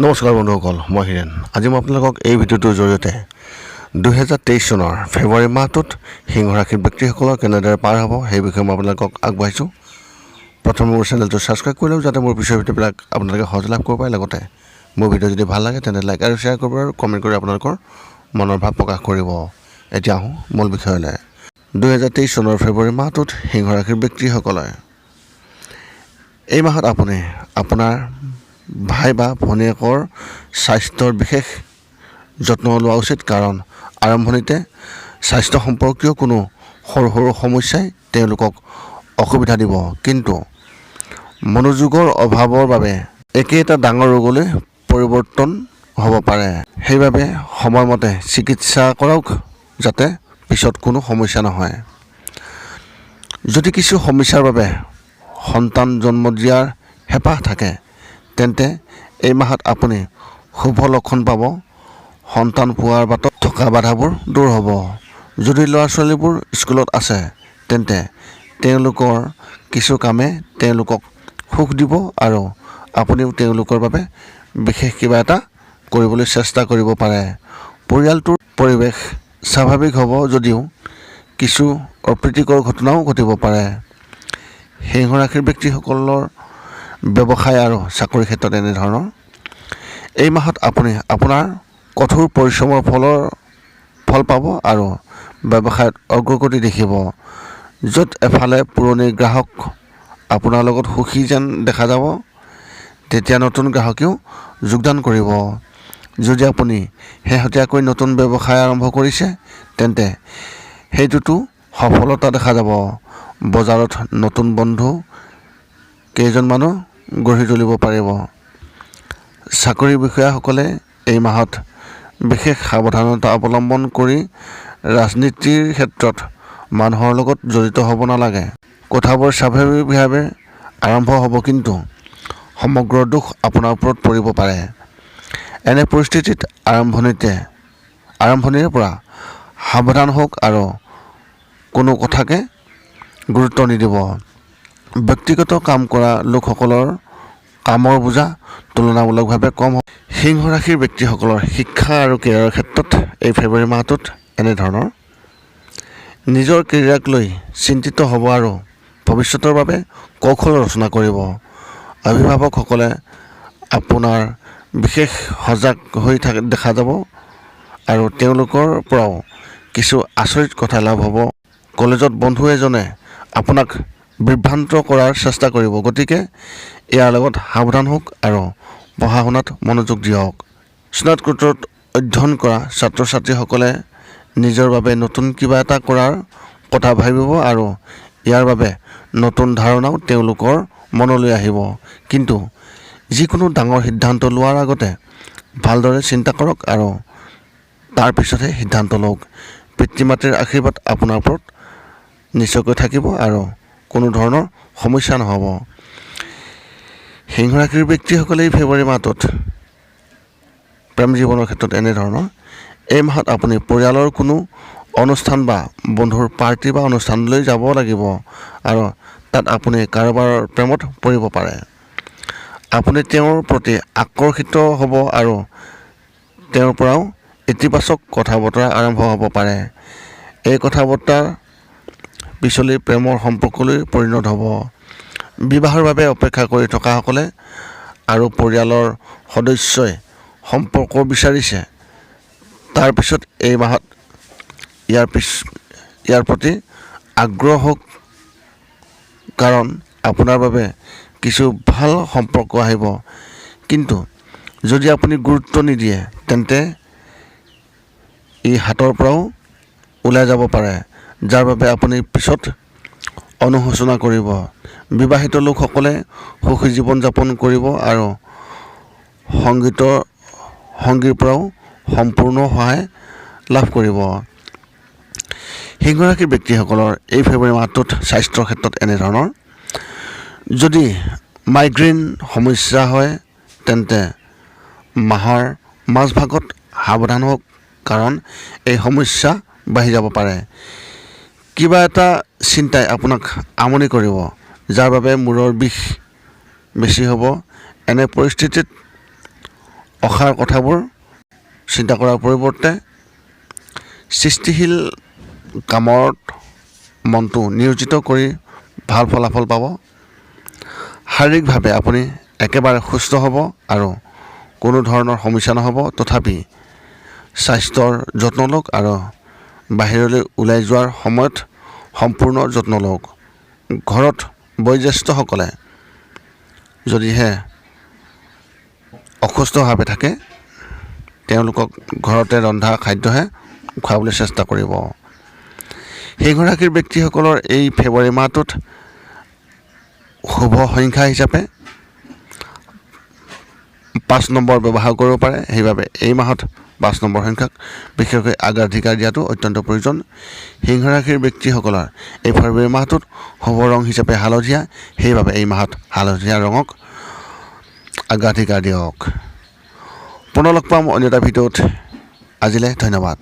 নমস্কাৰ বন্ধুসকল, মই হিৰেণ। আজি মই আপোনালোকক এই ভিডিঅ'টোৰ জৰিয়তে 2023 চনৰ ফেব্ৰুৱাৰী মাহটোত সিংহ ৰাশিৰ ব্যক্তিসকলৰ কেনেদৰে পাৰ হ'ব সেই বিষয়ে মই আপোনালোকক আগবাঢ়িছোঁ। প্ৰথমে মোৰ চেনেলটো ছাবস্ক্ৰাইব কৰি লওক, যাতে মোৰ পিছৰ ভিডিঅ'বিলাক আপোনালোকে সহজে লাভ কৰিব পাৰে। লগতে মোৰ ভিডিঅ' যদি ভাল লাগে তেন্তে লাইক আৰু শ্বেয়াৰ কৰিব আৰু কমেণ্ট কৰি আপোনালোকৰ মনৰ ভাৱ প্ৰকাশ কৰিব। এতিয়া আহোঁ মূল বিষয়লৈ। 2023 চনৰ ফেব্ৰুৱাৰী মাহটোত সিংহ ৰাশিৰ ব্যক্তিসকলে এই মাহত আপুনি আপোনাৰ ভাই বা ভনীয়েকৰ স্বাস্থ্যৰ বিশেষ যত্ন লোৱা উচিত, কাৰণ আৰম্ভণিতে স্বাস্থ্য সম্পৰ্কীয় কোনো সৰু সৰু সমস্যাই তেওঁলোকক অসুবিধা দিব, কিন্তু মনোযোগৰ অভাৱৰ বাবে একেটা ডাঙৰ ৰোগলৈ পৰিৱৰ্তন হ'ব পাৰে। সেইবাবে সময়মতে চিকিৎসা কৰক, যাতে পিছত কোনো সমস্যা নহয়। যদি কিছু সমস্যাৰ বাবে সন্তান জন্ম দিয়াৰ হেঁপাহ থাকে, তেন্তে এই মাহত আপুনি শুভ লক্ষণ পাব। সন্তান পোৱাৰ বাটত থকা বাধাবোৰ দূৰ হ'ব। যদি ল'ৰা ছোৱালীবোৰ স্কুলত আছে, তেন্তে তেওঁলোকৰ কিছু কামে তেওঁলোকক সুখ দিব আৰু আপুনিও তেওঁলোকৰ বাবে বিশেষ কিবা এটা কৰিবলৈ চেষ্টা কৰিব পাৰে। পৰিয়ালটোৰ পৰিৱেশ স্বাভাৱিক হ'ব, যদিও কিছু অপ্ৰীতিকৰ ঘটনাও ঘটিব পাৰে। সিংহ ৰাশিৰ ব্যক্তিসকলৰ ব্যৱসায় আৰু চাকৰিৰ ক্ষেত্ৰত এনেধৰণৰ। এই মাহত আপুনি আপোনাৰ কঠোৰ পৰিশ্ৰমৰ ফল পাব আৰু ব্যৱসায়ত অগ্ৰগতি দেখিব। য'ত এফালে পুৰণি গ্ৰাহক আপোনাৰ লগত সুখী যেন দেখা যাব, তেতিয়া নতুন গ্ৰাহকেও যোগদান কৰিব। যদি আপুনি শেহতীয়াকৈ নতুন ব্যৱসায় আৰম্ভ কৰিছে, তেন্তে সেইটোতো সফলতা দেখা যাব। বজাৰত নতুন বন্ধু কেইজনমানো গঢ়ি তুলিব পাৰিব। চাকৰি বিষয়াসকলে এই মাহত বিশেষ সাৱধানতা অৱলম্বন কৰি ৰাজনীতিৰ ক্ষেত্ৰত মানুহৰ লগত জড়িত হ'ব নালাগে। কথাবোৰ স্বাভাৱিকভাৱে আৰম্ভ হ'ব, কিন্তু সমগ্ৰ দোষ আপোনাৰ ওপৰত পৰিব পাৰে। এনে পৰিস্থিতিত আৰম্ভণিৰে পৰা সাৱধান হওক আৰু কোনো কথাকে গুৰুত্ব নিদিব। ব্যক্তিগত কাম কৰা লোকসকলৰ কামৰ বোজা তুলনামূলকভাৱে কম হ'ব। সিংহ ৰাশিৰ ব্যক্তিসকলৰ শিক্ষা আৰু কেৰিয়াৰৰ ক্ষেত্ৰত এই ফেব্ৰুৱাৰী মাহটোত এনেধৰণৰ। নিজৰ কেৰিয়াৰক লৈ চিন্তিত হ'ব আৰু ভৱিষ্যতৰ বাবে কৌশল ৰচনা কৰিব। অভিভাৱকসকলে আপোনাৰ বিশেষ সজাগ হৈ দেখা যাব আৰু তেওঁলোকৰ পৰাও কিছু আচৰিত কথা লাভ হ'ব। কলেজত বন্ধু এজনে আপোনাক বিভ্ৰান্ত কৰাৰ চেষ্টা কৰিব, গতিকে ইয়াৰ লগত সাৱধান হওক আৰু পঢ়া শুনাত মনোযোগ দিয়ক। স্নাতকোত্তৰত অধ্যয়ন কৰা ছাত্ৰ ছাত্ৰীসকলে নিজৰ বাবে নতুন কিবা এটা কৰাৰ কথা ভাবিব আৰু ইয়াৰ বাবে নতুন ধাৰণাও তেওঁলোকৰ মনলৈ আহিব। কিন্তু যিকোনো ডাঙৰ সিদ্ধান্ত লোৱাৰ আগতে ভালদৰে চিন্তা কৰক আৰু তাৰ পিছতহে সিদ্ধান্ত লওক। পিতৃ মাতৃৰ আশীৰ্বাদ আপোনাৰ ওপৰত নিশ্চয়কৈ থাকিব আৰু কোনো ধৰণৰ সমস্যা নহ'ব। সিংহ ৰাশিৰ ব্যক্তিসকলে এই ফেব্ৰুৱাৰী মাহটোত প্ৰেম জীৱনৰ ক্ষেত্ৰত এনেধৰণৰ। এই মাহত আপুনি পৰিয়ালৰ কোনো অনুষ্ঠান বা বন্ধুৰ পাৰ্টি বা অনুষ্ঠানলৈ যাব লাগিব আৰু তাত আপুনি কাৰোবাৰ প্ৰেমত পৰিব পাৰে। আপুনি তেওঁৰ প্ৰতি আকৰ্ষিত হ'ব আৰু তেওঁৰ পৰাও ইতিবাচক কথা বতৰা আৰম্ভ হ'ব পাৰে। এই কথা বতৰাৰ পিছলৈ প্ৰেমৰ সম্পৰ্কলৈ পৰিণত হ'ব। বিবাহৰ বাবে অপেক্ষা কৰি থকাসকলে আৰু পৰিয়ালৰ সদস্যই সম্পৰ্ক বিচাৰিছে, তাৰপিছত এই মাহত ইয়াৰ প্ৰতি আগ্ৰহ হওক, কাৰণ আপোনাৰ বাবে কিছু ভাল সম্পৰ্ক আহিব। কিন্তু যদি আপুনি গুৰুত্ব নিদিয়ে, তেন্তে ই হাতৰ পৰাও ওলাই যাব পাৰে, যাৰ বাবে আপুনি পিছত অনুশোচনা কৰিব। বিবাহিত লোকসকলে সুখী জীৱন যাপন কৰিব আৰু সংগীৰ পৰাও সম্পূৰ্ণ সহায় লাভ কৰিব। সিংহ ৰাশিৰ ব্যক্তিসকলৰ এই ফেব্ৰুৱাৰী মাহটোত স্বাস্থ্যৰ ক্ষেত্ৰত এনেধৰণৰ। যদি মাইগ্ৰেইন সমস্যা হয়, তেন্তে মাহৰ মাজভাগত সাৱধান হওক, কাৰণ এই সমস্যা বাঢ়ি যাব পাৰে। কিবা এটা চিন্তাই আপোনাক আমনি কৰিব, যাৰ বাবে মূৰৰ বিষ বেছি হ'ব। এনে পৰিস্থিতিত অসাৰ কথাবোৰ চিন্তা কৰাৰ পৰিৱৰ্তে সৃষ্টিশীল কামত মনটো নিয়োজিত কৰি ভাল ফলাফল পাব। শাৰীৰিকভাৱে আপুনি একেবাৰে সুস্থ হ'ব আৰু কোনো ধৰণৰ সমস্যা নহ'ব। তথাপি স্বাস্থ্যৰ যত্ন লওক আৰু বাহিৰলৈ ওলাই যোৱাৰ সময়ত সম্পূৰ্ণ যত্ন লওক। ঘৰত বয়োজ্যেষ্ঠসকলে যদিহে অসুস্থভাৱে থাকে তেওঁলোকক ঘৰতে ৰন্ধা খাদ্যহে খুৱাবলৈ চেষ্টা কৰিব। সিংহ ৰাশিৰ ব্যক্তিসকলৰ এই ফেব্ৰুৱাৰী মাহটোত শুভ সংখ্যা হিচাপে 5 নম্বৰ ব্যৱহাৰ কৰিব পাৰে। সেইবাবে এই মাহত 5 নম্বৰ সংখ্যাক বিশেষকৈ অগ্ৰাধিকাৰ দিয়াটো অত্যন্ত প্ৰয়োজন। সিংহ ৰাশিৰ ব্যক্তিসকলৰ এই ফেব্ৰুৱাৰী মাহটোত শুভ ৰং হিচাপে হালধীয়া। সেইবাবে এই মাহত হালধীয়া ৰঙক অগ্ৰাধিকাৰ দিয়ক। পুনৰ লগ পাম অন্য এটা ভিডিঅ'ত। আজিলৈ ধন্যবাদ।